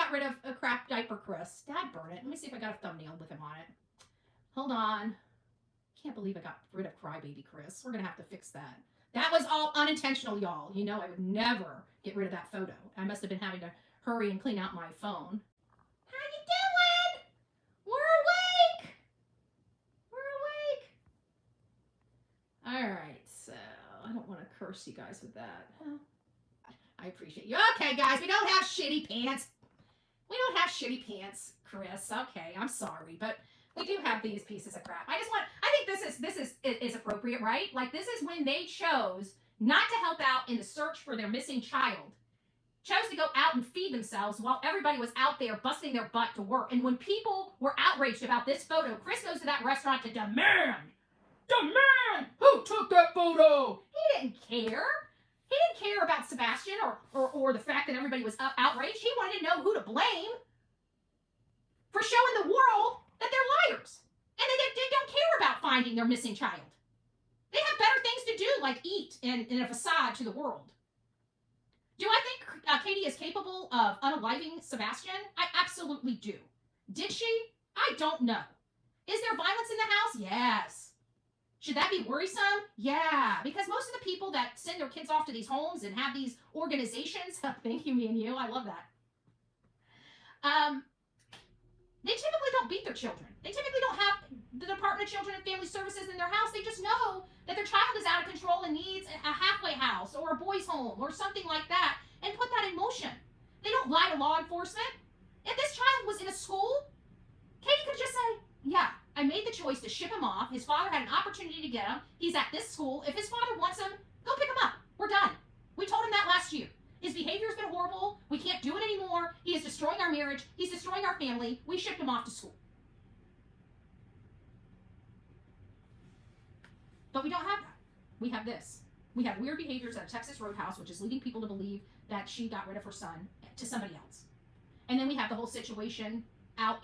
got rid of a crap diaper Chris. Dad burn it. Let me see if I got a thumbnail with him on it. Hold on. Can't believe I got rid of crybaby Chris. We're gonna have to fix that. That was all unintentional, y'all. You know I would never get rid of that photo. I must have been having to hurry and clean out my phone. How you doing? We're awake. We're awake. All right, so I don't want to curse you guys with that. I appreciate you. Okay, guys, we don't have shitty pants. We don't have shitty pants, Chris. Okay, I'm sorry, but we do have these pieces of crap. I think this is appropriate, right? Like this is when they chose not to help out in the search for their missing child. Chose to go out and feed themselves while everybody was out there busting their butt to work. And when people were outraged about this photo, Chris goes to that restaurant to demand who took that photo. He didn't care. He didn't care about Sebastian or the fact that everybody was outraged. He wanted to know who to blame for showing the world that they're liars. And they don't care about finding their missing child. They have better things to do, like eat and a facade to the world. Do I think Katie is capable of unaliving Sebastian? I absolutely do. Did she? I don't know. Is there violence in the house? Yes. Should that be worrisome? Yeah, because most of the people that send their kids off to these homes and have these organizations, thank you, me and you, I love that. They typically don't beat their children. They typically don't have the Department of Children and Family Services in their house. They just know that their child is out of control and needs a halfway house or a boys' home or something like that and put that in motion. They don't lie to law enforcement. If this child was in a school, Katie could just say, yeah, I made the choice to ship him off. His father had an opportunity to get him. He's at this school. If his father wants him, go pick him up. We're done. We told him that last year. His behavior has been horrible. We can't do it anymore. He is destroying our marriage. He's destroying our family. We shipped him off to school. But we don't have that. We have this. We have weird behaviors at a Texas Roadhouse, which is leading people to believe that she got rid of her son to somebody else. And then we have the whole situation out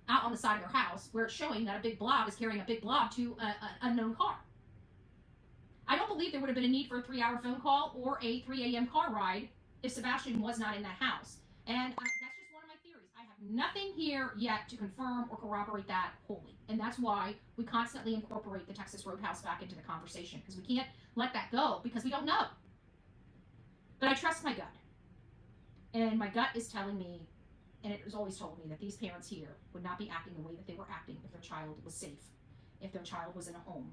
on the side of their house where it's showing that a big blob is carrying a big blob to an unknown car. I don't believe there would have been a need for a 3-hour phone call or a 3 a.m. car ride if Sebastian was not in that house. And that's just one of my theories. I have nothing here yet to confirm or corroborate that wholly. And that's why we constantly incorporate the Texas Roadhouse back into the conversation, because we can't let that go because we don't know. But I trust my gut. And my gut is telling me, and it has always told me, that these parents here would not be acting the way that they were acting if their child was safe, if their child was in a home.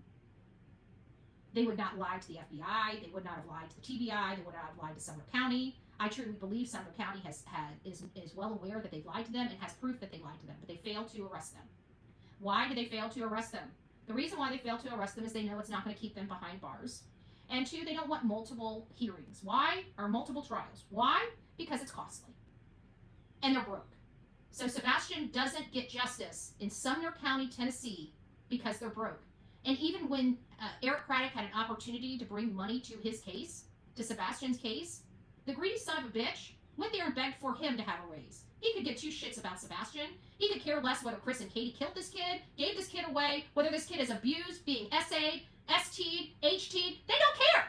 They would not lie to the FBI. They would not have lied to the TBI. They would not have lied to Sumner County. I truly believe Sumner County is well aware that they've lied to them and has proof that they lied to them, but they failed to arrest them. Why did they fail to arrest them? The reason why they failed to arrest them is they know it's not going to keep them behind bars. And 2, they don't want multiple hearings. Why? Or multiple trials. Why? Because it's costly. And they're broke. So Sebastian doesn't get justice in Sumner County, Tennessee, because they're broke. And even when Eric Craddock had an opportunity to bring money to his case, to Sebastian's case, the greedy son of a bitch went there and begged for him to have a raise. He could give 2 shits about Sebastian. He could care less whether Chris and Katie killed this kid, gave this kid away, whether this kid is abused, being SA'd, ST'd, HT'd. They don't care.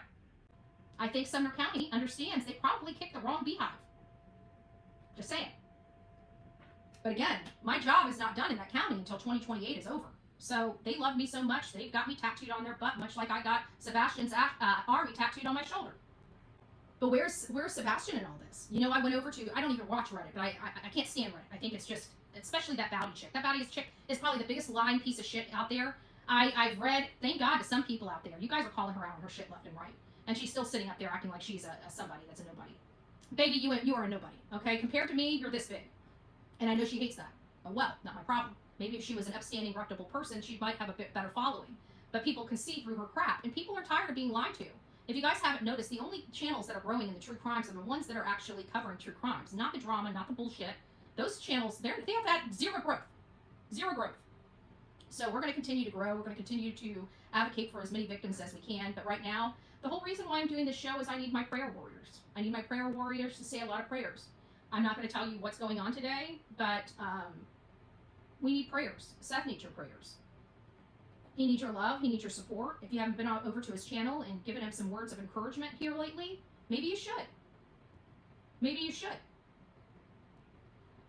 I think Sumner County understands they probably kicked the wrong beehive. Just saying. But again, my job is not done in that county until 2028 is over. So they love me so much, they've got me tattooed on their butt, much like I got Sebastian's army tattooed on my shoulder. But where's Sebastian in all this? You know, I went over to, I don't even watch Reddit, but I can't stand Reddit. I think it's just, especially that Bowdy chick. That Bowdy chick is probably the biggest lying piece of shit out there. I've read, thank God to some people out there. You guys are calling her out on her shit left and right. And she's still sitting up there acting like she's a somebody that's a nobody. Baby, you are a nobody, okay? Compared to me, you're this big. And I know she hates that. Oh well, not my problem. Maybe if she was an upstanding, reputable person, she might have a bit better following. But people can see through her crap, and people are tired of being lied to. If you guys haven't noticed, the only channels that are growing in the true crimes are the ones that are actually covering true crimes, not the drama, not the bullshit. Those channels, they have had zero growth. Zero growth. So we're going to continue to grow. We're going to continue to advocate for as many victims as we can. But right now, the whole reason why I'm doing this show is I need my prayer warriors. I need my prayer warriors to say a lot of prayers. I'm not going to tell you what's going on today, but we need prayers. Seth needs your prayers. He needs your love. He needs your support. If you haven't been over to his channel and given him some words of encouragement here lately, maybe you should. Maybe you should.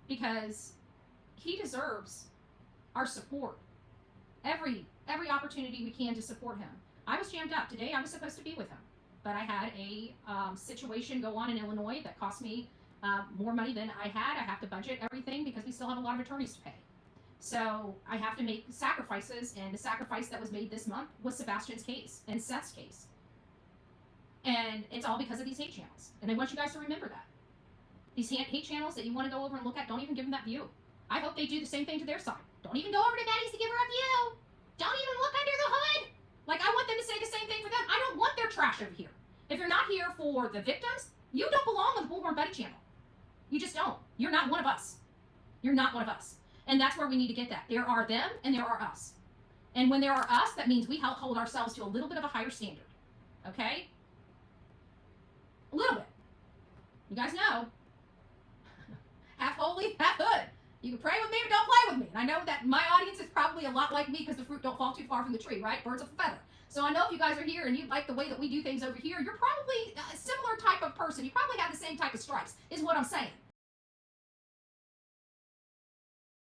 because he deserves our support. Every opportunity we can to support him. I was jammed up today. I was supposed to be with him, but I had a situation go on in Illinois that cost me more money than I had. I have to budget everything because we still have a lot of attorneys to pay. So I have to make sacrifices, and the sacrifice that was made this month was Sebastian's case and Seth's case. And it's all because of these hate channels. And I want you guys to remember that. These hate channels that you want to go over and look at, don't even give them that view. I hope they do the same thing to their side. Don't even go over to Maddie's to give her a view. Don't even look under the hood. Like, I want them to say the same thing for them. I don't want their trash over here. If you're not here for the victims, you don't belong on the Bullhorn Buddy channel. You just don't. You're not one of us. You're not one of us. And that's where we need to get that. There are them and there are us. And when there are us, that means we help hold ourselves to a little bit of a higher standard. Okay? A little bit. You guys know. Half holy, half hood. You can pray with me, but don't play with me. And I know that my audience is probably a lot like me because the fruit don't fall too far from the tree, right? Birds of a feather. So I know if you guys are here and you like the way that we do things over here, you're probably a similar type of person. You probably have the same type of stripes, is what I'm saying.